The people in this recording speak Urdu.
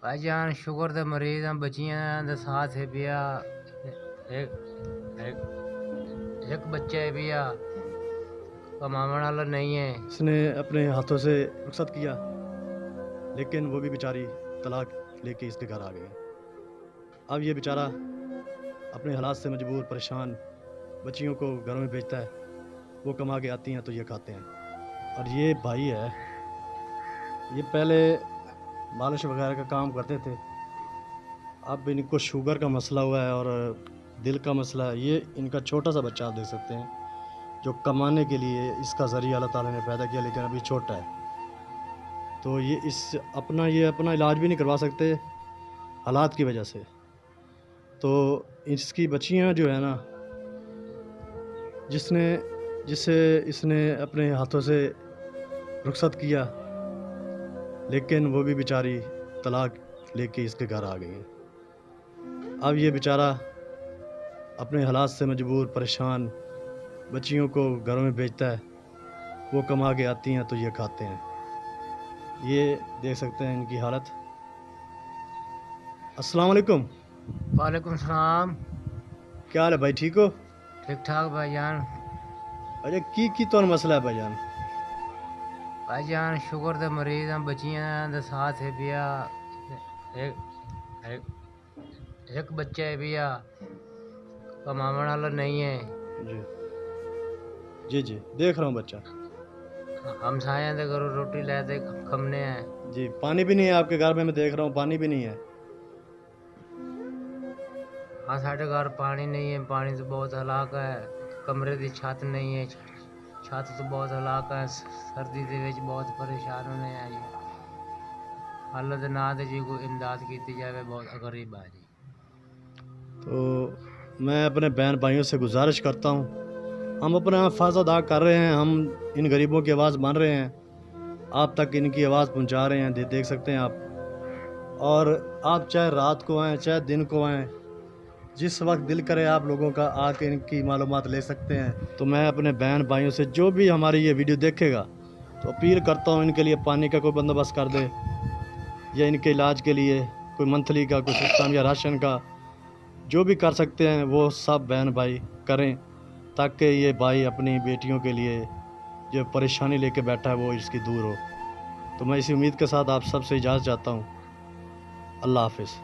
بھائی جان شوگر دے مریض ہیں، بچیاں دے ساتھ ہے پیا ایک ایک ایک بچہ ہے پیا کماون والا نہیں ہے۔ اس نے اپنے ہاتھوں سے رخصت کیا، لیکن وہ بھی بیچاری طلاق لے کے اس کے گھر آ گئی۔ اب یہ بیچارہ اپنے حالات سے مجبور پریشان بچیوں کو گھروں میں بھیجتا ہے، وہ کما کے آتی ہیں تو یہ کھاتے ہیں۔ اور یہ بھائی ہے، یہ پہلے مالش وغیرہ کا کام کرتے تھے، اب ان کو شوگر کا مسئلہ ہوا ہے اور دل کا مسئلہ ہے۔ یہ ان کا چھوٹا سا بچہ آپ دیکھ سکتے ہیں جو کمانے کے لیے اس کا ذریعہ اللہ تعالیٰ نے پیدا کیا، لیکن ابھی چھوٹا ہے، تو یہ اپنا علاج بھی نہیں کروا سکتے حالات کی وجہ سے۔ تو اس کی بچیاں جو ہے نا، جسے اس نے اپنے ہاتھوں سے رخصت کیا، لیکن وہ بھی بیچاری طلاق لے کے اس کے گھر آ گئی ہیں۔ اب یہ بیچارہ اپنے حالات سے مجبور پریشان بچیوں کو گھروں میں بھیجتا ہے، وہ کما کے آتی ہیں تو یہ کھاتے ہیں۔ یہ دیکھ سکتے ہیں ان کی حالت۔ السلام علیکم۔ وعلیکم السلام۔ کیا حال ہے بھائی، ٹھیک ہو؟ ٹھیک ٹھاک بھائی جان۔ اچھا کی تو مسئلہ ہے بھائی جان؟ بھائی جان شوگر دے مریض ہیں، بچیاں دے ساتھ ہے پیا ایک ایک ایک بچہ ہے پیا کماون والا نہیں ہے۔ جی دیکھ رہا ہوں بچہ۔ ہمسایاں دے گھروں روٹی لے دے کھمنے ہیں۔ جی پانی بھی نہیں ہے آپ کے گھر میں دیکھ رہا ہوں، پانی بھی نہیں ہے۔ ہاں ساڈے گھر پانی نہیں ہے، پانی تو بہت ہلاک ہے، کمرے دی چھت نہیں ہے، چھت تو بہت ہلاک ہے، سردی دے وچ بہت پریشان ہونے ہیں جی۔ اللہ دے نام تے جی کوئی امداد کیتی جاوے، بہت غریب ہے جی۔ تو میں اپنے بہن بھائیوں سے گزارش کرتا ہوں، ہم اپنا فرض ادا کر رہے ہیں، ہم ان غریبوں کی آواز مان رہے ہیں، آپ تک ان کی آواز پہنچا رہے ہیں، دیکھ سکتے ہیں آپ۔ اور آپ چاہے رات کو آئیں چاہے دن کو آئیں، جس وقت دل کرے آپ لوگوں کا آ کے ان کی معلومات لے سکتے ہیں۔ تو میں اپنے بہن بھائیوں سے جو بھی ہماری یہ ویڈیو دیکھے گا تو اپیل کرتا ہوں ان کے لیے پانی کا کوئی بندوبست کر دے، یا ان کے علاج کے لیے کوئی منتھلی کا کوئی سسٹم یا راشن کا جو بھی کر سکتے ہیں وہ سب بہن بھائی کریں، تاکہ یہ بھائی اپنی بیٹیوں کے لیے جو پریشانی لے کے بیٹھا ہے وہ اس کی دور ہو۔ تو میں اسی امید کے ساتھ آپ سب سے اجازت چاہتا ہوں۔ اللہ حافظ۔